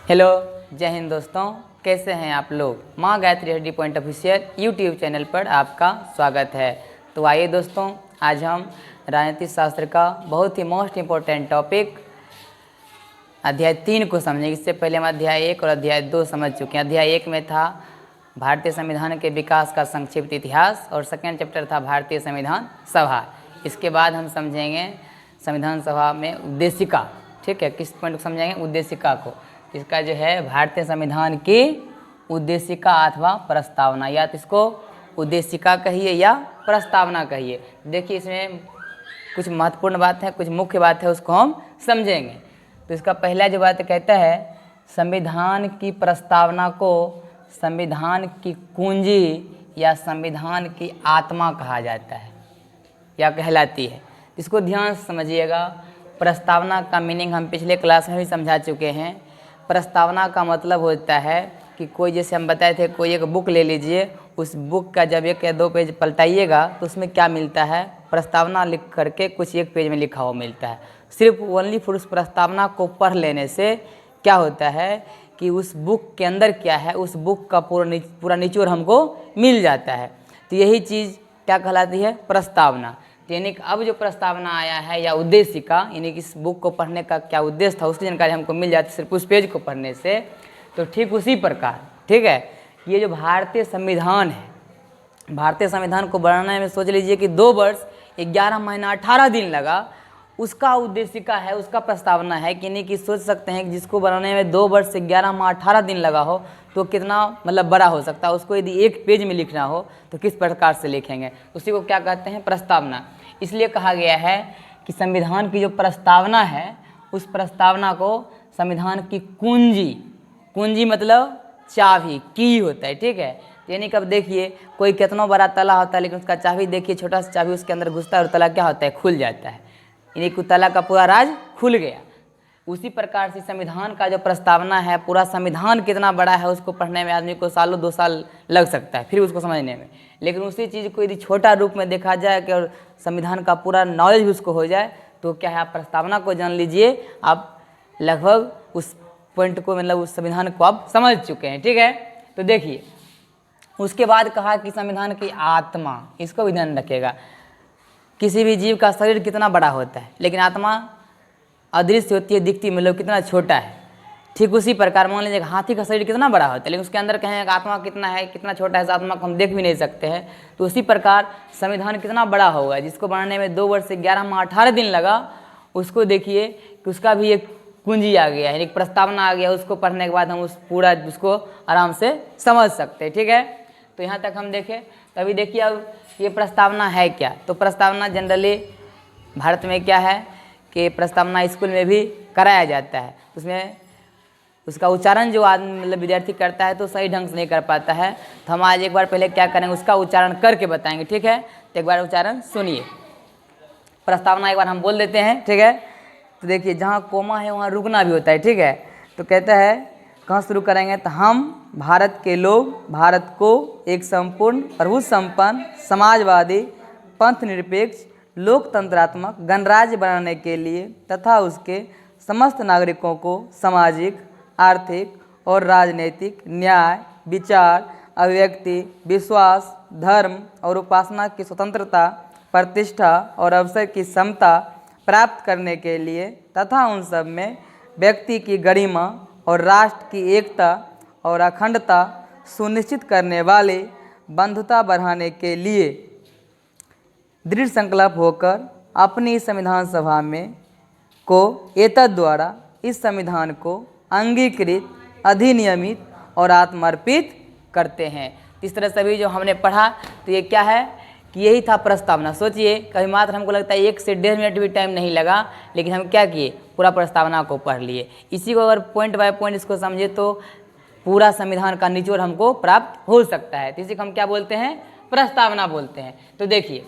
Hello, जय हिंद दोस्तों। कैसे हैं आप लोग। माँ गायत्री हड्डी पॉइंट ऑफिशियल यूट्यूब चैनल पर आपका स्वागत है। तो आइए दोस्तों, आज हम राजनीतिक शास्त्र का बहुत ही मोस्ट इम्पोर्टेंट टॉपिक अध्याय 3 को समझेंगे। इससे पहले हम अध्याय 1 और अध्याय 2 समझ चुके हैं। अध्याय 1 में था भारतीय संविधान के विकास का संक्षिप्त इतिहास और सेकेंड चैप्टर था भारतीय संविधान सभा। इसके बाद हम समझेंगे संविधान सभा में उद्देशिका। ठीक है, किस पॉइंट को समझेंगे? उद्देशिका को। इसका जो है भारतीय संविधान की उद्देशिका अथवा प्रस्तावना, या तो इसको उद्देशिका कहिए या प्रस्तावना कहिए। देखिए, इसमें कुछ महत्वपूर्ण बात है, कुछ मुख्य बात है, उसको हम समझेंगे। तो इसका पहला जो बात कहता है, संविधान की प्रस्तावना को संविधान की कुंजी या संविधान की आत्मा कहा जाता है या कहलाती है। इसको ध्यान से समझिएगा। प्रस्तावना का मीनिंग हम पिछले क्लास में भी समझा चुके हैं। प्रस्तावना का मतलब होता है कि कोई, जैसे हम बताए थे, कोई एक बुक ले लीजिए, उस बुक का जब 1 या 2 पेज पलटाइएगा तो उसमें क्या मिलता है? प्रस्तावना लिख करके कुछ एक पेज में लिखा हुआ मिलता है। सिर्फ ओनली फॉर उस प्रस्तावना को पढ़ लेने से क्या होता है कि उस बुक के अंदर क्या है, उस बुक का पूरा निचोड़ हमको मिल जाता है। तो यही चीज़ क्या कहलाती है? प्रस्तावना। यानी कि अब जो प्रस्तावना आया है या उद्देशिका, यानी कि इस बुक को पढ़ने का क्या उद्देश्य था, उसकी जानकारी हमको मिल जाती है सिर्फ उस पेज को पढ़ने से। तो ठीक उसी प्रकार, ठीक है, ये जो भारतीय संविधान है, भारतीय संविधान को बनाने में सोच लीजिए कि 2 वर्ष 11 महीना 18 दिन लगा। उसका उद्देशिका है, उसका प्रस्तावना है कि नहीं, कि सोच सकते हैं कि जिसको बनाने में 2 वर्ष 11 माह 18 दिन लगा हो तो कितना मतलब बड़ा हो सकता है। उसको यदि एक पेज में लिखना हो तो किस प्रकार से लिखेंगे, उसी को क्या कहते हैं? प्रस्तावना। इसलिए कहा गया है कि संविधान की जो प्रस्तावना है, उस प्रस्तावना को संविधान की कुंजी, कुंजी मतलब चाबी, की होता है। ठीक है, यानी कि अब देखिए, कोई कितना बड़ा ताला होता है, लेकिन उसका चाबी देखिए, छोटा सा चाबी उसके अंदर घुसता है और ताला क्या होता है? खुल जाता है। यानी कि ताला का पूरा राज खुल गया। उसी प्रकार से संविधान का जो प्रस्तावना है, पूरा संविधान कितना बड़ा है, उसको पढ़ने में आदमी को सालों 2 साल लग सकता है फिर उसको समझने में। लेकिन उसी चीज़ को यदि छोटा रूप में देखा जाए कि और संविधान का पूरा नॉलेज भी उसको हो जाए तो क्या है, आप प्रस्तावना को जान लीजिए, आप लगभग उस पॉइंट को, मतलब उस संविधान को आप समझ चुके हैं। ठीक है, तो देखिए, उसके बाद कहा कि संविधान की आत्मा, इसको भी ध्यान रखिएगा। किसी भी जीव का शरीर कितना बड़ा होता है, लेकिन आत्मा अदृश्य होती है, दिखती, मतलब कितना छोटा है। ठीक उसी प्रकार मान लीजिए हाथी का शरीर कितना बड़ा होता है, लेकिन उसके अंदर कहें आत्मा कितना है, कितना छोटा है, इस आत्मा को हम देख भी नहीं सकते हैं। तो उसी प्रकार संविधान कितना बड़ा होगा, जिसको बनाने में 2 वर्ष 11 माह 18 दिन लगा, उसको देखिए कि उसका भी एक कुंजी आ गया है, एक प्रस्तावना आ गया। उसको पढ़ने के बाद हम उसको आराम से समझ सकते हैं। ठीक है, तो यहाँ तक हम देखें। तभी देखिए, अब ये प्रस्तावना है क्या? तो प्रस्तावना जनरली भारत में क्या है कि प्रस्तावना स्कूल में भी कराया जाता है। उसमें उसका उच्चारण जो आदमी, मतलब विद्यार्थी करता है तो सही ढंग से नहीं कर पाता है। तो हम आज एक बार पहले क्या करेंगे, उसका उच्चारण करके बताएंगे। ठीक है, तो एक बार उच्चारण सुनिए। प्रस्तावना एक बार हम बोल देते हैं। ठीक है, तो देखिए, जहाँ कोमा है वहाँ रुकना भी होता है। ठीक है, तो कहता है, कहाँ शुरू करेंगे? तो हम भारत के लोग भारत को एक संपूर्ण प्रभु संपन्न समाजवादी पंथ निरपेक्ष लोकतंत्रात्मक गणराज्य बनाने के लिए तथा उसके समस्त नागरिकों को सामाजिक, आर्थिक और राजनीतिक न्याय, विचार, अभिव्यक्ति, विश्वास, धर्म और उपासना की स्वतंत्रता, प्रतिष्ठा और अवसर की समता प्राप्त करने के लिए तथा उन सब में व्यक्ति की गरिमा और राष्ट्र की एकता और अखंडता सुनिश्चित करने वाले बंधुता बढ़ाने के लिए दृढ़ संकल्प होकर अपनी संविधान सभा में को एतद द्वारा इस संविधान को अंगीकृत, अधिनियमित और आत्मर्पित करते हैं। इस तरह सभी जो हमने पढ़ा, तो ये क्या है कि यही था प्रस्तावना। सोचिए, कभी मात्र हमको लगता है 1 से 1.5 मिनट भी टाइम नहीं लगा, लेकिन हम क्या किए, पूरा प्रस्तावना को पढ़ लिए। इसी को अगर पॉइंट बाय पॉइंट इसको समझे तो पूरा संविधान का निचोड़ हमको प्राप्त हो सकता है। तो इसी को हम क्या बोलते हैं? प्रस्तावना बोलते हैं। तो देखिए,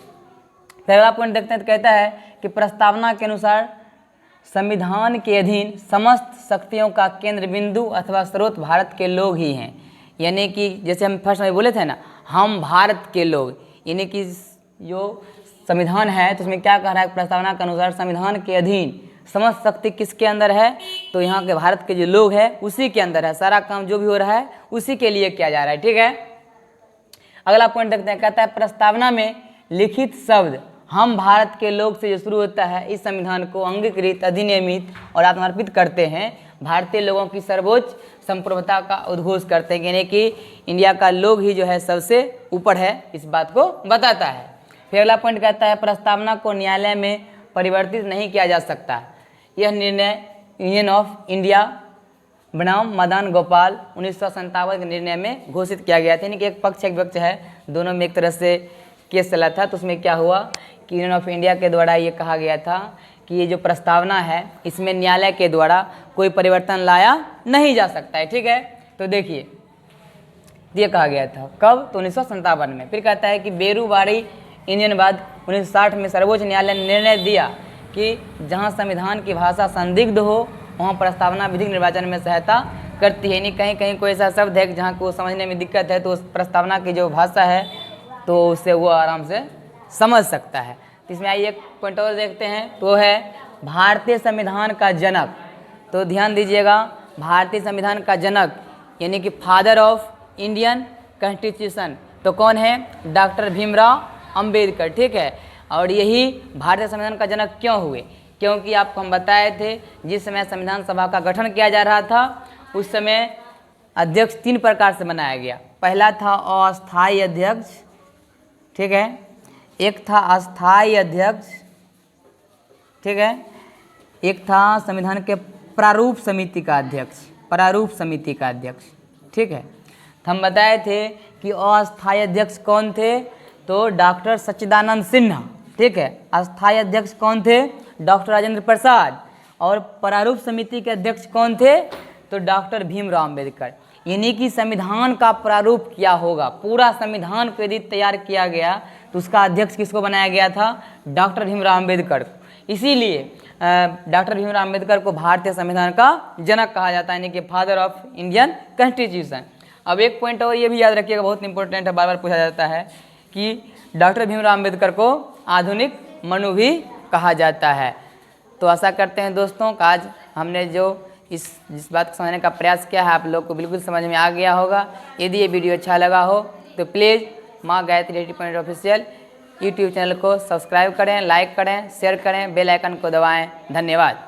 पहला पॉइंट देखते हैं। तो कहता है कि प्रस्तावना के अनुसार संविधान के अधीन समस्त शक्तियों का केंद्र बिंदु अथवा स्रोत भारत के लोग ही हैं। यानी कि जैसे हम फर्स्ट में बोले थे ना, हम भारत के लोग, यानी कि जो संविधान है तो उसमें क्या कह रहा है? प्रस्तावना के अनुसार संविधान के अधीन समस्त शक्ति किसके अंदर है? तो यहाँ के भारत के जो लोग हैं उसी के अंदर है, सारा काम जो भी हो रहा है उसी के लिए किया जा रहा है। ठीक है, अगला पॉइंट देखते हैं। कहता है प्रस्तावना में लिखित शब्द हम भारत के लोग से जो शुरू होता है इस संविधान को अंगीकृत, अधिनियमित और आत्मर्पित करते हैं, भारतीय लोगों की सर्वोच्च संप्रभुता का उद्घोष करते हैं, यानी कि इंडिया का लोग ही जो है सबसे ऊपर है, इस बात को बताता है। फिर अगला पॉइंट कहता है प्रस्तावना को न्यायालय में परिवर्तित नहीं किया जा सकता। यह निर्णय यूनियन ऑफ इंडिया बनाम मदन गोपाल 1957 के निर्णय में घोषित किया गया था, यानी कि एक पक्ष एक विपक्ष है, दोनों में एक तरह से केस चला था। तो उसमें क्या हुआ कि यूनियन ऑफ इंडिया के द्वारा ये कहा गया था कि ये जो प्रस्तावना है इसमें न्यायालय के द्वारा कोई परिवर्तन लाया नहीं जा सकता है। ठीक है, तो देखिए ये कहा गया था कब, तो 1957 में। फिर कहता है कि बेरूबारी इंडियन बाद 1960 में सर्वोच्च न्यायालय ने निर्णय दिया कि जहां संविधान की भाषा संदिग्ध हो वहां प्रस्तावना विधिक निर्वाचन में सहायता करती है, यानी कहीं कहीं कोई ऐसा शब्द है कि जहाँ को समझने में दिक्कत है तो उस प्रस्तावना की जो भाषा है तो उससे वो आराम से समझ सकता है। तो इसमें आइए एक पॉइंट और देखते हैं, तो है भारतीय संविधान का जनक। तो ध्यान दीजिएगा, भारतीय संविधान का जनक यानी कि फादर ऑफ इंडियन कॉन्स्टिट्यूशन तो कौन है, डॉक्टर भीमराव अंबेडकर। ठीक है, और यही भारतीय संविधान का जनक क्यों हुए, क्योंकि आपको हम बताए थे जिस समय संविधान सभा का गठन किया जा रहा था उस समय अध्यक्ष 3 प्रकार से बनाया गया। पहला था अस्थायी अध्यक्ष, ठीक है, एक था अस्थायी अध्यक्ष, ठीक है, एक था संविधान के प्रारूप समिति का अध्यक्ष, प्रारूप समिति का अध्यक्ष। ठीक है, तो हम बताए थे कि अस्थायी अध्यक्ष कौन थे, तो डॉक्टर सच्चिदानंद सिन्हा। ठीक है, अस्थायी अध्यक्ष कौन थे, डॉक्टर राजेंद्र प्रसाद, और प्रारूप समिति के अध्यक्ष कौन थे, तो डॉक्टर भीमराव अंबेडकर। यानी कि संविधान का प्रारूप क्या होगा, पूरा संविधान को यदि तैयार किया गया तो उसका अध्यक्ष किसको बनाया गया था, डॉक्टर भीमराव अंबेडकर। इसीलिए डॉक्टर भीमराव अंबेडकर को भारतीय संविधान का जनक कहा जाता है, यानी कि फादर ऑफ इंडियन कॉन्स्टिट्यूशन। अब एक पॉइंट और ये भी याद रखिएगा, बहुत इंपॉर्टेंट है, बार बार पूछा जाता है कि डॉक्टर भीमराव अंबेडकर को आधुनिक मनु भी कहा जाता है। तो आशा करते हैं दोस्तों कि आज हमने जो जिस बात को समझने का प्रयास किया है आप लोग को बिल्कुल समझ में आ गया होगा। यदि ये वीडियो अच्छा लगा हो तो प्लीज़ माँ Gayatri ready point official YouTube channel को सब्सक्राइब करें, लाइक करें, शेयर करें, बेल आइकन को दबाएं। धन्यवाद।